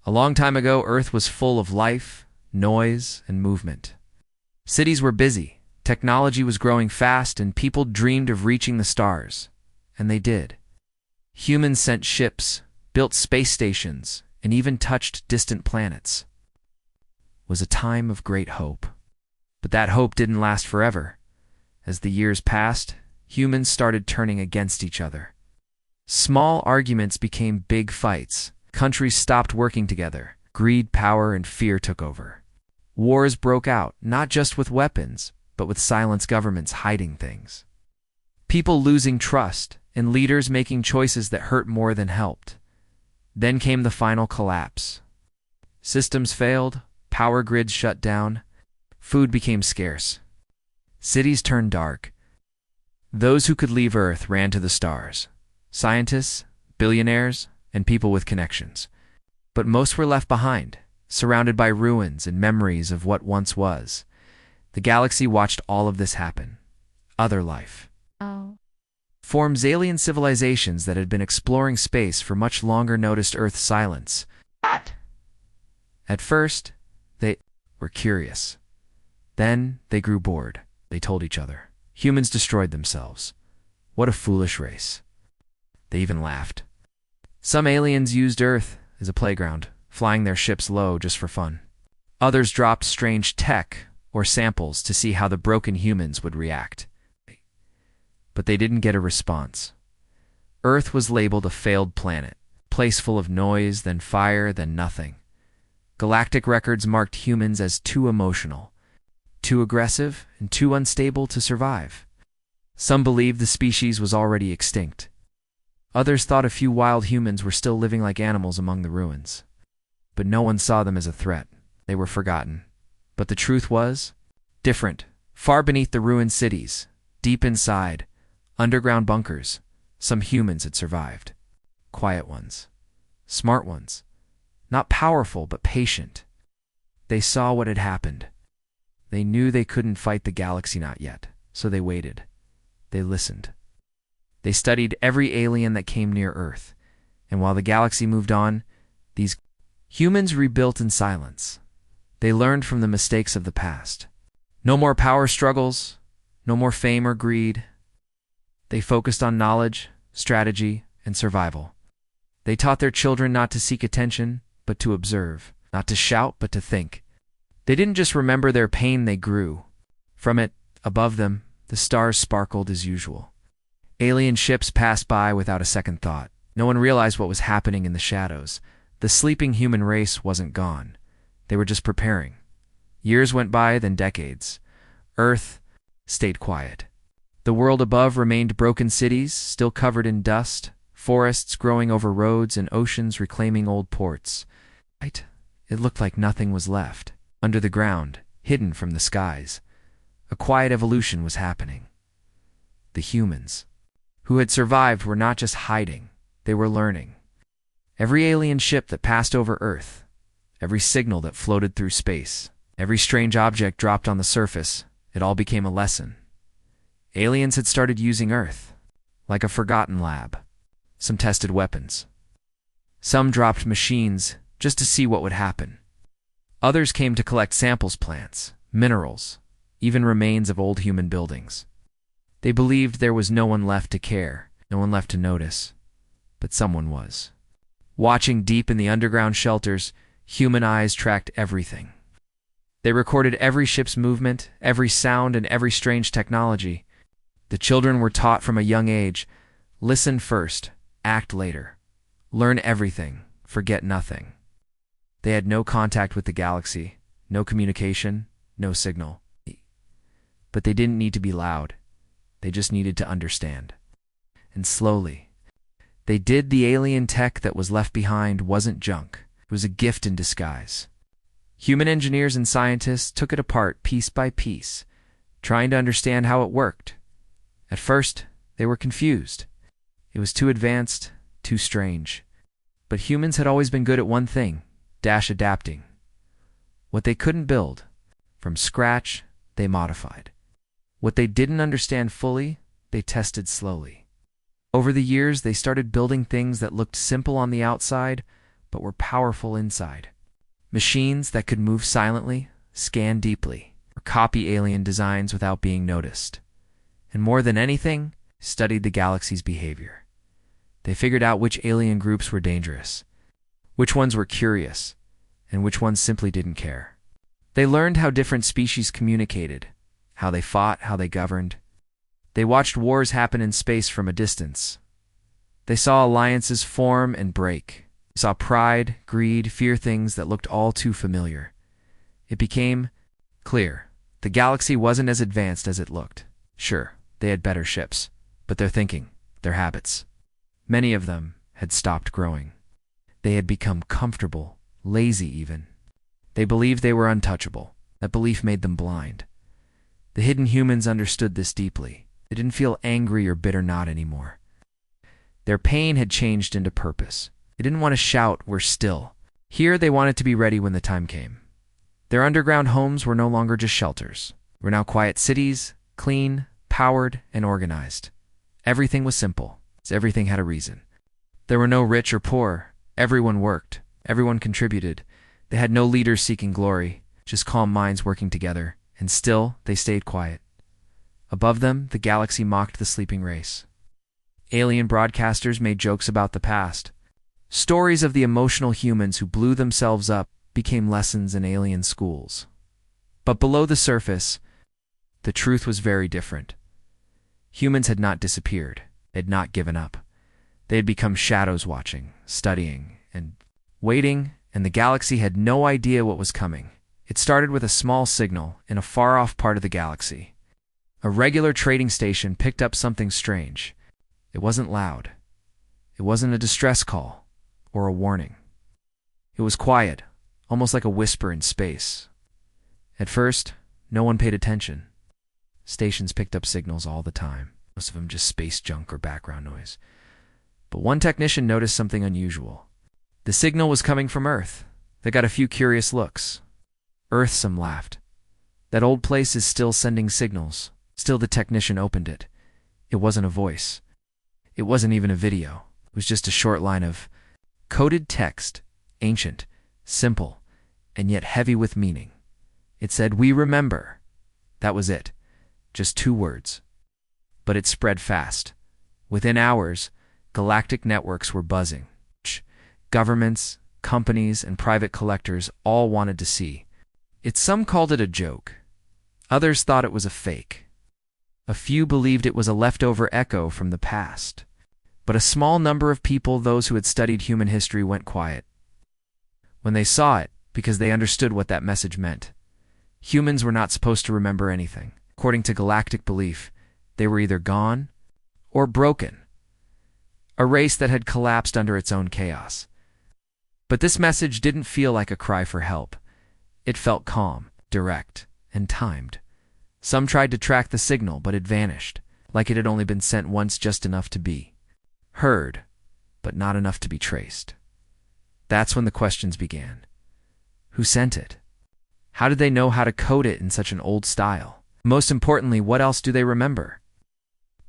A long time ago, Earth was full of life, noise, and movement. Cities were busy, technology was growing fast, and people dreamed of reaching the stars. And they did. Humans sent ships, built space stations, and even touched distant planets. It was a time of great hope. But that hope didn't last forever. As the years passed, humans started turning against each other. Small arguments became big fights. Countries stopped working together. Greed, power, and fear took over. Wars broke out, not just with weapons, but with silent governments hiding things. People losing trust, and leaders making choices that hurt more than helped. Then came the final collapse. Systems failed, power grids shut down, food became scarce. Cities turned dark. Those who could leave Earth ran to the stars. Scientists, billionaires, and people with connections. But most were left behind, surrounded by ruins and memories of what once was. The galaxy watched all of this happen. Other life. Forms alien civilizations that had been exploring space for much longer noticed Earth's silence. At first, they were curious. Then they grew bored. They told each other. Humans destroyed themselves. What a foolish race. They even laughed. Some aliens used Earth as a playground, flying their ships low just for fun. Others dropped strange tech or samples to see how the broken humans would react. But they didn't get a response. Earth was labeled a failed planet, a place full of noise, then fire, then nothing. Galactic records marked humans as too emotional, too aggressive, and too unstable to survive. Some believed the species was already extinct. Others thought a few wild humans were still living like animals among the ruins. But no one saw them as a threat. They were forgotten. But the truth was different. Far beneath the ruined cities, deep inside, underground bunkers, some humans had survived. Quiet ones. Smart ones. Not powerful, but patient. They saw what had happened. They knew they couldn't fight the galaxy not yet, so they waited. They listened. They studied every alien that came near Earth, and while the galaxy moved on, these humans rebuilt in silence. They learned from the mistakes of the past. No more power struggles, no more fame or greed. They focused on knowledge, strategy, and survival. They taught their children not to seek attention, but to observe, not to shout, but to think. They didn't just remember their pain, they grew. From it, above them, the stars sparkled as usual. Alien ships passed by without a second thought. No one realized what was happening in the shadows. The sleeping human race wasn't gone. They were just preparing. Years went by, then decades. Earth stayed quiet. The world above remained broken cities, still covered in dust, forests growing over roads, and oceans reclaiming old ports. It looked like nothing was left. Under the ground, hidden from the skies, a quiet evolution was happening. The humans who had survived were not just hiding, they were learning. Every alien ship that passed over Earth, every signal that floated through space, every strange object dropped on the surface, it all became a lesson. Aliens had started using Earth, like a forgotten lab. Some tested weapons. Some dropped machines just to see what would happen. Others came to collect samples, plants, minerals, even remains of old human buildings. They believed there was no one left to care, no one left to notice. But someone was. Watching deep in the underground shelters, human eyes tracked everything. They recorded every ship's movement, every sound, and every strange technology. The children were taught from a young age, listen first, act later. Learn everything, forget nothing. They had no contact with the galaxy, no communication, no signal. But they didn't need to be loud. They just needed to understand. And slowly, they did. The alien tech that was left behind wasn't junk. It was a gift in disguise. Human engineers and scientists took it apart piece by piece, trying to understand how it worked. At first, they were confused. It was too advanced, too strange. But humans had always been good at one thing, adapting. What they couldn't build, from scratch, they modified. What they didn't understand fully, they tested slowly. Over the years, they started building things that looked simple on the outside, but were powerful inside. Machines that could move silently, scan deeply, or copy alien designs without being noticed. And more than anything, studied the galaxy's behavior. They figured out which alien groups were dangerous, which ones were curious, and which ones simply didn't care. They learned how different species communicated, how they fought, how they governed. They watched wars happen in space from a distance. They saw alliances form and break. They saw pride, greed, fear, things that looked all too familiar. It became clear the galaxy wasn't as advanced as it looked. Sure, they had better ships, but their thinking, their habits, many of them had stopped growing. They had become comfortable, lazy even. They believed they were untouchable. That belief made them blind. The hidden humans understood this deeply. They didn't feel angry or bitter, not anymore. Their pain had changed into purpose. They didn't want to shout, "We're still." Here they wanted to be ready when the time came. Their underground homes were no longer just shelters. They were now quiet cities, clean, powered, and organized. Everything was simple. Everything had a reason. There were no rich or poor. Everyone worked. Everyone contributed. They had no leaders seeking glory, just calm minds working together. And still, they stayed quiet. Above them, the galaxy mocked the sleeping race. Alien broadcasters made jokes about the past. Stories of the emotional humans who blew themselves up became lessons in alien schools. But below the surface, the truth was very different. Humans had not disappeared. They had not given up. They had become shadows, watching, studying, and waiting, and the galaxy had no idea what was coming. It started with a small signal in a far-off part of the galaxy. A regular trading station picked up something strange. It wasn't loud. It wasn't a distress call or a warning. It was quiet, almost like a whisper in space. At first, no one paid attention. Stations picked up signals all the time, most of them just space junk or background noise. But one technician noticed something unusual. The signal was coming from Earth. They got a few curious looks. Earth, some laughed. That old place is still sending signals. Still, the technician opened it. It wasn't a voice. It wasn't even a video. It was just a short line of coded text, ancient, simple, and yet heavy with meaning. It said, "We remember." That was it. Just 2 words. But it spread fast. Within hours, galactic networks were buzzing. Governments, companies, and private collectors all wanted to see. Some called it a joke. Others thought it was a fake. A few believed it was a leftover echo from the past. But a small number of people, those who had studied human history, went quiet when they saw it, because they understood what that message meant. Humans were not supposed to remember anything. According to galactic belief, they were either gone or broken. A race that had collapsed under its own chaos. But this message didn't feel like a cry for help. It felt calm, direct, and timed. Some tried to track the signal, but it vanished, like it had only been sent once, just enough to be heard, but not enough to be traced. That's when the questions began. Who sent it? How did they know how to code it in such an old style? Most importantly, what else do they remember?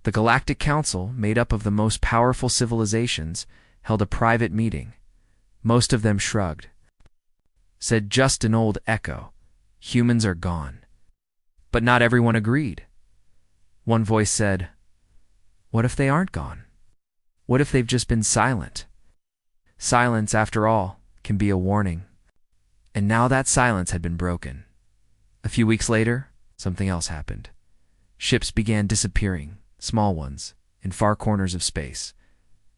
The Galactic Council, made up of the most powerful civilizations, held a private meeting. Most of them shrugged. Said, "Just an old echo. Humans are gone." But not everyone agreed. One voice said, "What if they aren't gone? What if they've just been silent?" Silence, after all, can be a warning. And now that silence had been broken. A few weeks later, something else happened. Ships began disappearing, small ones, in far corners of space.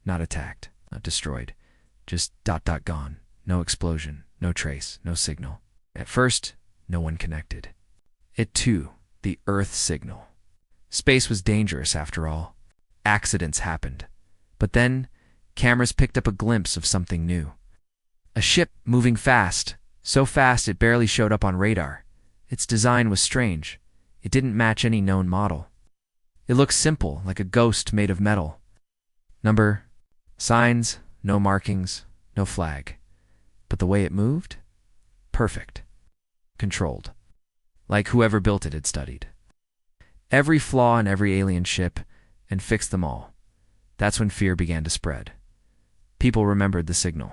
Not attacked, not destroyed, just gone. No explosion, no trace, no signal. At first, no one connected. It too, the Earth signal. Space was dangerous after all. Accidents happened. But then, cameras picked up a glimpse of something new. A ship moving fast, so fast it barely showed up on radar. Its design was strange. It didn't match any known model. It looked simple, like a ghost made of metal. Number, signs, no markings, no flag. But the way it moved? Perfect. Controlled. Like whoever built it had studied every flaw in every alien ship and fixed them all. That's when fear began to spread. People remembered the signal.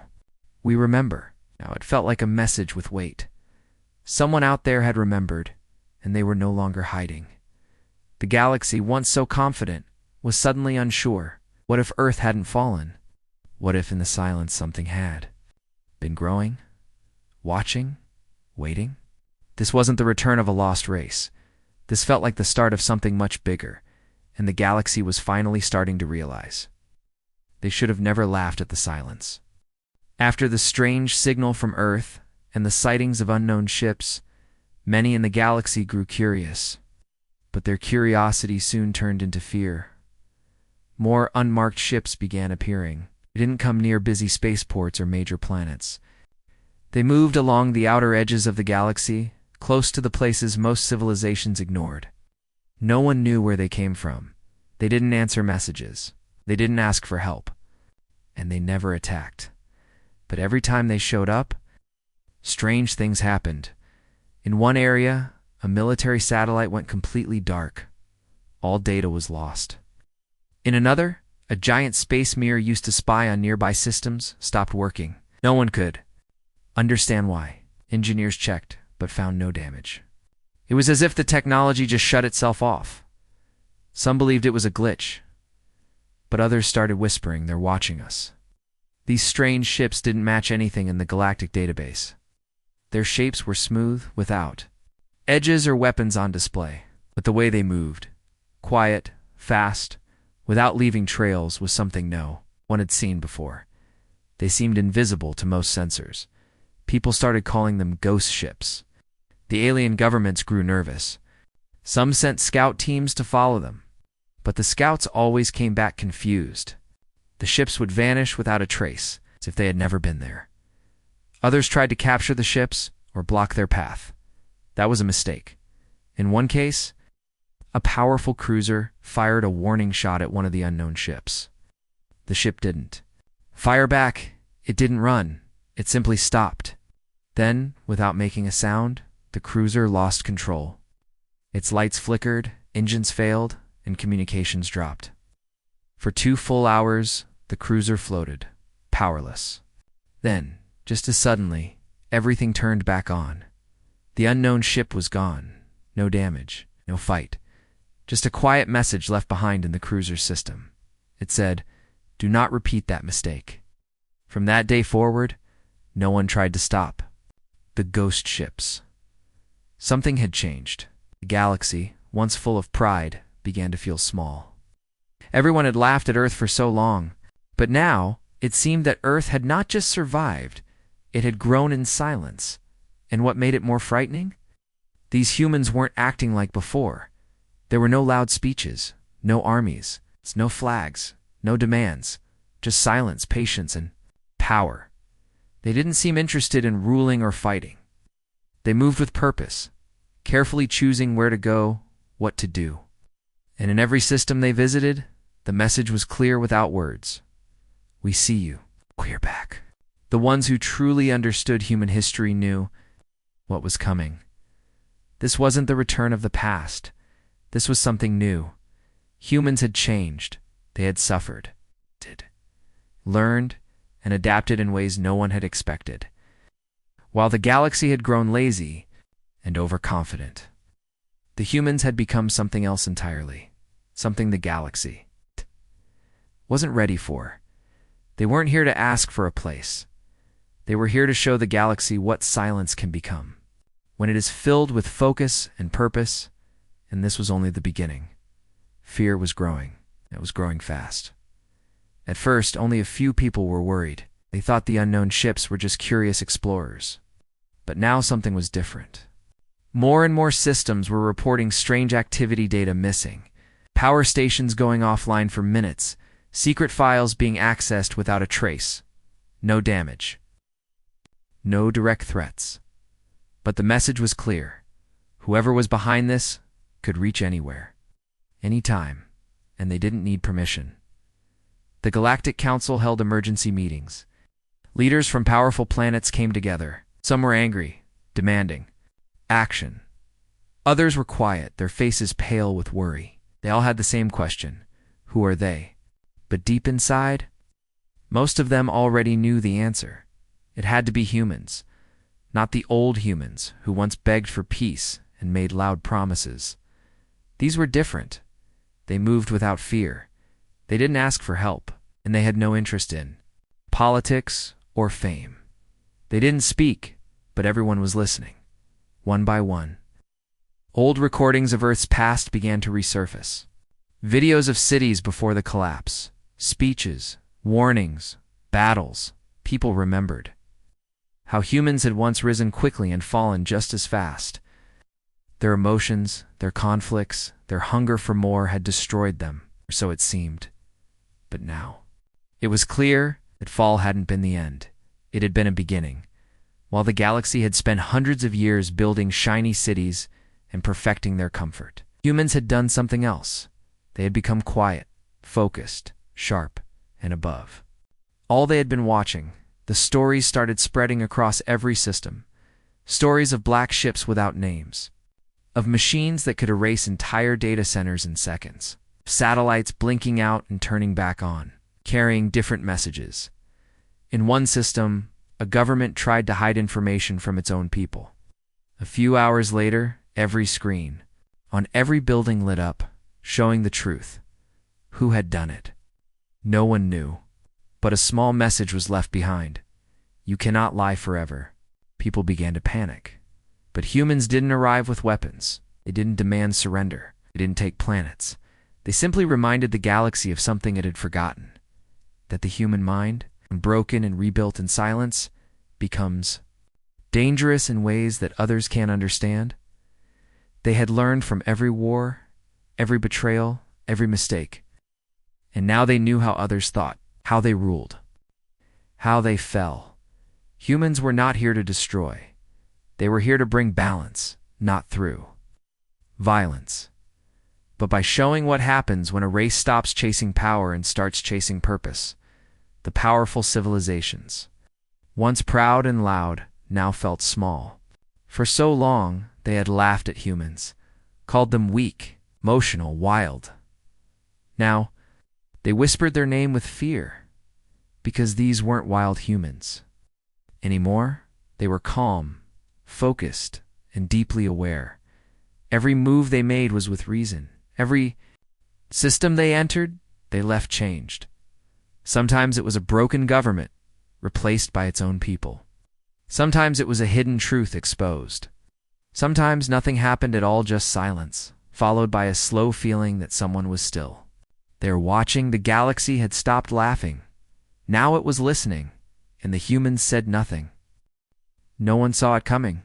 "We remember." Now it felt like a message with weight. Someone out there had remembered, and they were no longer hiding. The galaxy, once so confident, was suddenly unsure. What if Earth hadn't fallen? What if in the silence something had been growing, watching, waiting? This wasn't the return of a lost race. This felt like the start of something much bigger, and the galaxy was finally starting to realize. They should have never laughed at the silence. After the strange signal from Earth and the sightings of unknown ships, many in the galaxy grew curious. But their curiosity soon turned into fear. More unmarked ships began appearing. They didn't come near busy spaceports or major planets. They moved along the outer edges of the galaxy, close to the places most civilizations ignored. No one knew where they came from. They didn't answer messages. They didn't ask for help. And they never attacked. But every time they showed up, strange things happened. In one area, a military satellite went completely dark. All data was lost. In another, a giant space mirror used to spy on nearby systems stopped working. No one could understand why. Engineers checked, but found no damage. It was as if the technology just shut itself off. Some believed it was a glitch, but others started whispering they're watching us. These strange ships didn't match anything in the galactic database. Their shapes were smooth, without edges or weapons on display, but the way they moved, quiet, fast, without leaving trails, was something no one had seen before. They seemed invisible to most sensors. People started calling them ghost ships. The alien governments grew nervous. Some sent scout teams to follow them, but the scouts always came back confused. The ships would vanish without a trace, as if they had never been there. Others tried to capture the ships or block their path. That was a mistake. In one case, a powerful cruiser fired a warning shot at one of the unknown ships. The ship didn't fire back. It didn't run. It simply stopped. Then, without making a sound, the cruiser lost control. Its lights flickered, engines failed, and communications dropped. For 2 full hours, the cruiser floated, powerless. Then, just as suddenly, everything turned back on. The unknown ship was gone. No damage, no fight. Just a quiet message left behind in the cruiser's system. It said, "Do not repeat that mistake." From that day forward, no one tried to stop the ghost ships. Something had changed. The galaxy, once full of pride, began to feel small. Everyone had laughed at Earth for so long, but now it seemed that Earth had not just survived, it had grown in silence. And what made it more frightening? These humans weren't acting like before. There were no loud speeches, no armies, no flags, no demands, just silence, patience, and power. They didn't seem interested in ruling or fighting. They moved with purpose, carefully choosing where to go, what to do. And in every system they visited, the message was clear without words. "We see you. We're back." The ones who truly understood human history knew what was coming. This wasn't the return of the past. This was something new. Humans had changed. They had suffered, learned, and adapted in ways no one had expected. While the galaxy had grown lazy and overconfident, the humans had become something else entirely, something the galaxy wasn't ready for. They weren't here to ask for a place. They were here to show the galaxy what silence can become when it is filled with focus and purpose, and this was only the beginning. Fear was growing. It was growing fast. At first, only a few people were worried. They thought the unknown ships were just curious explorers. But now something was different. More and more systems were reporting strange activity data missing, power stations going offline for minutes, secret files being accessed without a trace. No damage. No direct threats. But the message was clear. Whoever was behind this could reach anywhere, anytime, and they didn't need permission. The Galactic Council held emergency meetings. Leaders from powerful planets came together. Some were angry, demanding action. Others were quiet, their faces pale with worry. They all had the same question: who are they? But deep inside, most of them already knew the answer. It had to be humans, not the old humans who once begged for peace and made loud promises. These were different. They moved without fear. They didn't ask for help, and they had no interest in politics or fame. They didn't speak, but everyone was listening, one by one. Old recordings of Earth's past began to resurface. Videos of cities before the collapse, speeches, warnings, battles. People remembered how humans had once risen quickly and fallen just as fast. Their emotions, their conflicts, their hunger for more had destroyed them, or so it seemed. But now, it was clear that fall hadn't been the end. It had been a beginning. While the galaxy had spent hundreds of years building shiny cities and perfecting their comfort, humans had done something else. They had become quiet, focused, sharp, and above. All they had been watching, the stories started spreading across every system. Stories of black ships without names, of machines that could erase entire data centers in seconds, satellites blinking out and turning back on, carrying different messages. In one system, a government tried to hide information from its own people. A few hours later, every screen, on every building lit up, showing the truth. Who had done it? No one knew. But a small message was left behind. You cannot lie forever. People began to panic. But humans didn't arrive with weapons. They didn't demand surrender. They didn't take planets. They simply reminded the galaxy of something it had forgotten. That the human mind, broken and rebuilt in silence, becomes dangerous in ways that others can't understand. They had learned from every war, every betrayal, every mistake. And now they knew how others thought, how they ruled, how they fell. Humans were not here to destroy. They were here to bring balance, not through violence, but by showing what happens when a race stops chasing power and starts chasing purpose. The powerful civilizations, once proud and loud, now felt small. For so long, they had laughed at humans, called them weak, emotional, wild. Now, they whispered their name with fear, because these weren't wild humans. Anymore, they were calm, focused, and deeply aware. Every move they made was with reason. Every system they entered, they left changed. Sometimes it was a broken government, replaced by its own people. Sometimes it was a hidden truth exposed. Sometimes nothing happened at all, just silence, followed by a slow feeling that someone was still there watching. The galaxy had stopped laughing. Now it was listening, and the humans said nothing. No one saw it coming.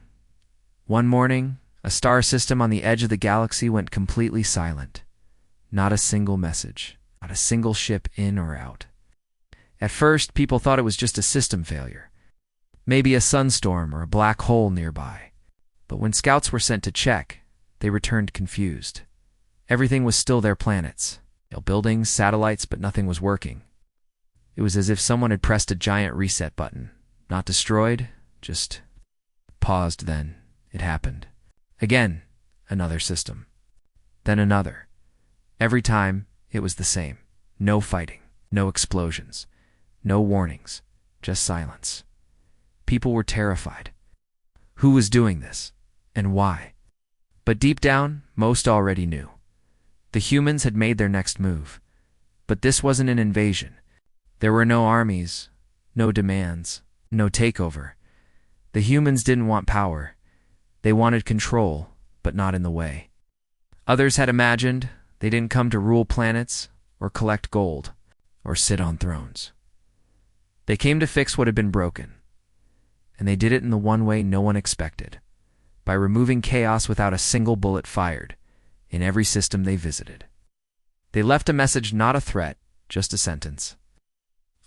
One morning, a star system on the edge of the galaxy went completely silent. Not a single message, not a single ship in or out. At first, people thought it was just a system failure, maybe a sunstorm or a black hole nearby. But when scouts were sent to check, they returned confused. Everything was still their planets. Buildings, satellites, but nothing was working. It was as if someone had pressed a giant reset button. Not destroyed, just paused. Then it happened. Again, another system. Then another. Every time, it was the same. No fighting, no explosions, no warnings, just silence. People were terrified. Who was doing this, and why? But deep down, most already knew. The humans had made their next move. But this wasn't an invasion. There were no armies, no demands, no takeover. The humans didn't want power. They wanted control, but not in the way others had imagined. They didn't come to rule planets, or collect gold, or sit on thrones. They came to fix what had been broken. And they did it in the one way no one expected, by removing chaos without a single bullet fired, in every system they visited. They left a message, not a threat, just a sentence.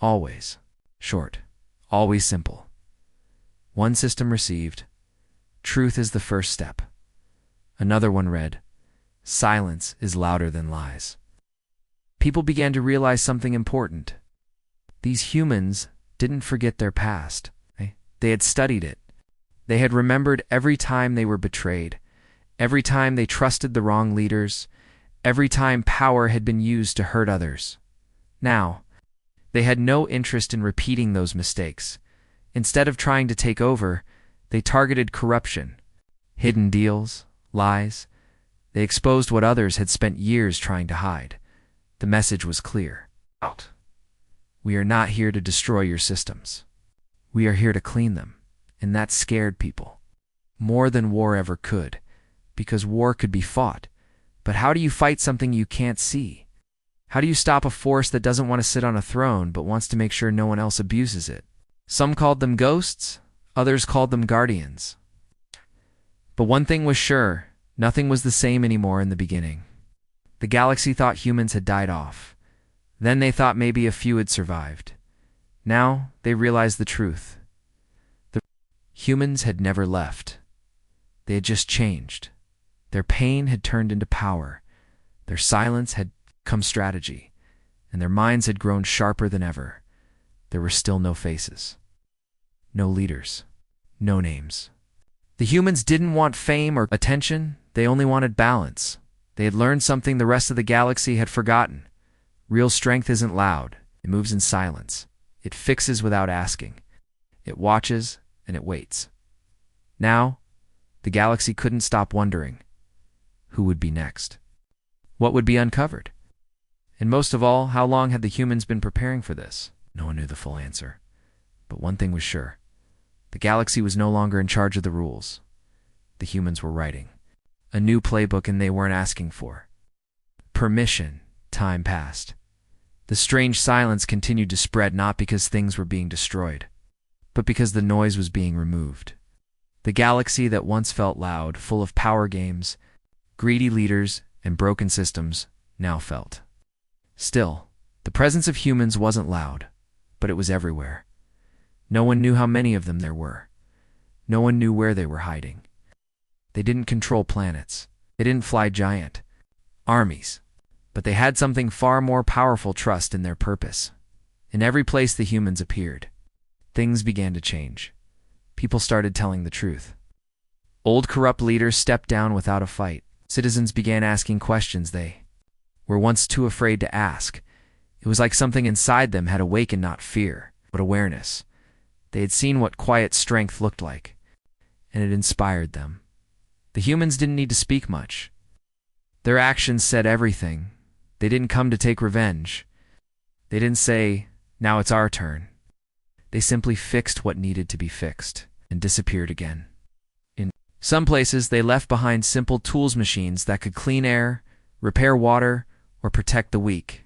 Always short, always simple. One system received, "Truth is the first step." Another one read, "Silence is louder than lies." People began to realize something important. These humans didn't forget their past. They had studied it. They had remembered every time they were betrayed, every time they trusted the wrong leaders, every time power had been used to hurt others. Now, they had no interest in repeating those mistakes. Instead of trying to take over, they targeted corruption, hidden deals, lies. They exposed what others had spent years trying to hide. The message was clear. Out. We are not here to destroy your systems. We are here to clean them. And that scared people. More than war ever could. Because war could be fought. But how do you fight something you can't see? How do you stop a force that doesn't want to sit on a throne but wants to make sure no one else abuses it? Some called them ghosts, others called them guardians. But one thing was sure, nothing was the same anymore in the beginning. The galaxy thought humans had died off. Then they thought maybe a few had survived. Now they realized the truth. The humans had never left. They had just changed. Their pain had turned into power. Their silence had become strategy. And their minds had grown sharper than ever. There were still no faces. No leaders. No names. The humans didn't want fame or attention. They only wanted balance. They had learned something the rest of the galaxy had forgotten. Real strength isn't loud. It moves in silence. It fixes without asking. It watches and it waits. Now, the galaxy couldn't stop wondering who would be next. What would be uncovered? And most of all, how long had the humans been preparing for this? No one knew the full answer. But one thing was sure. The galaxy was no longer in charge of the rules. The humans were writing a new playbook, and they weren't asking for permission. Time passed. The strange silence continued to spread, not because things were being destroyed, but because the noise was being removed. The galaxy that once felt loud, full of power games, greedy leaders, and broken systems, now felt still. The presence of humans wasn't loud, but it was everywhere. No one knew how many of them there were. No one knew where they were hiding. They didn't control planets. They didn't fly giant armies. But they had something far more powerful: trust in their purpose. In every place the humans appeared, things began to change. People started telling the truth. Old corrupt leaders stepped down without a fight. Citizens began asking questions they were once too afraid to ask. It was like something inside them had awakened, not fear, but awareness. They had seen what quiet strength looked like, and it inspired them. The humans didn't need to speak much. Their actions said everything. They didn't come to take revenge. They didn't say, "Now it's our turn." They simply fixed what needed to be fixed and disappeared again. In some places, they left behind simple tools machines that could clean air, repair water, or protect the weak.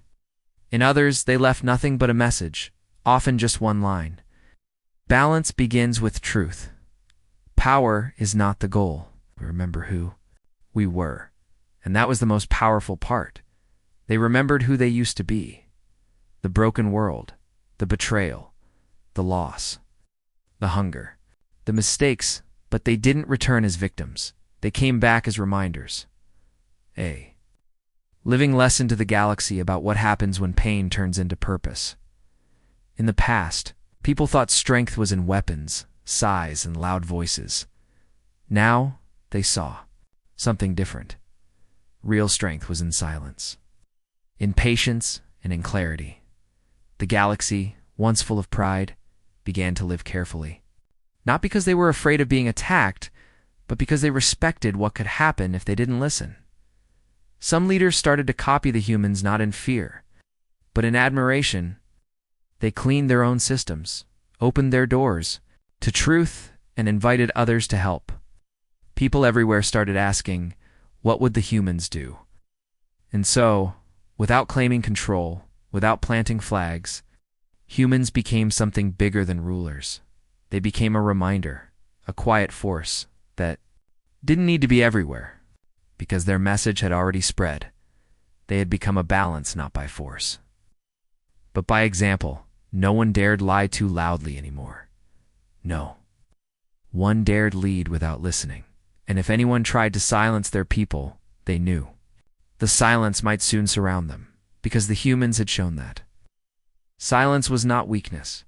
In others, they left nothing but a message, often just one line. Balance begins with truth. Power is not the goal. We remember who we were, and that was the most powerful part. They remembered who they used to be. The broken world, the betrayal, the loss, the hunger, the mistakes, but they didn't return as victims. They came back as reminders. A living lesson to the galaxy about what happens when pain turns into purpose. In the past, people thought strength was in weapons, size, and loud voices. Now, they saw something different. Real strength was in silence, in patience, and in clarity. The galaxy, once full of pride, began to live carefully. Not because they were afraid of being attacked, but because they respected what could happen if they didn't listen. Some leaders started to copy the humans, not in fear, but in admiration. They cleaned their own systems, opened their doors to truth, and invited others to help. People everywhere started asking, what would the humans do? And so, without claiming control, without planting flags, humans became something bigger than rulers. They became a reminder, a quiet force that didn't need to be everywhere, because their message had already spread. They had become a balance not by force, but by example. No one dared lie too loudly anymore. No. One dared lead without listening. And if anyone tried to silence their people, they knew the silence might soon surround them, because the humans had shown that. Silence was not weakness.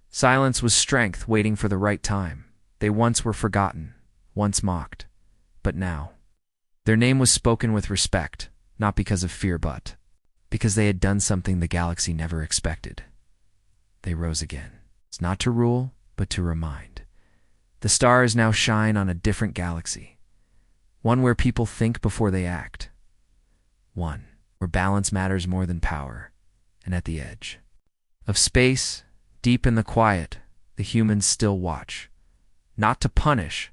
Silence was strength waiting for the right time. They once were forgotten, once mocked, but now their name was spoken with respect, not because of fear, but because they had done something the galaxy never expected. They rose again. It's not to rule, but to remind. The stars now shine on a different galaxy, one where people think before they act, one where balance matters more than power, and at the edge of space, deep in the quiet, the humans still watch, not to punish,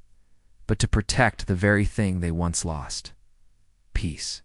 but to protect the very thing they once lost: peace.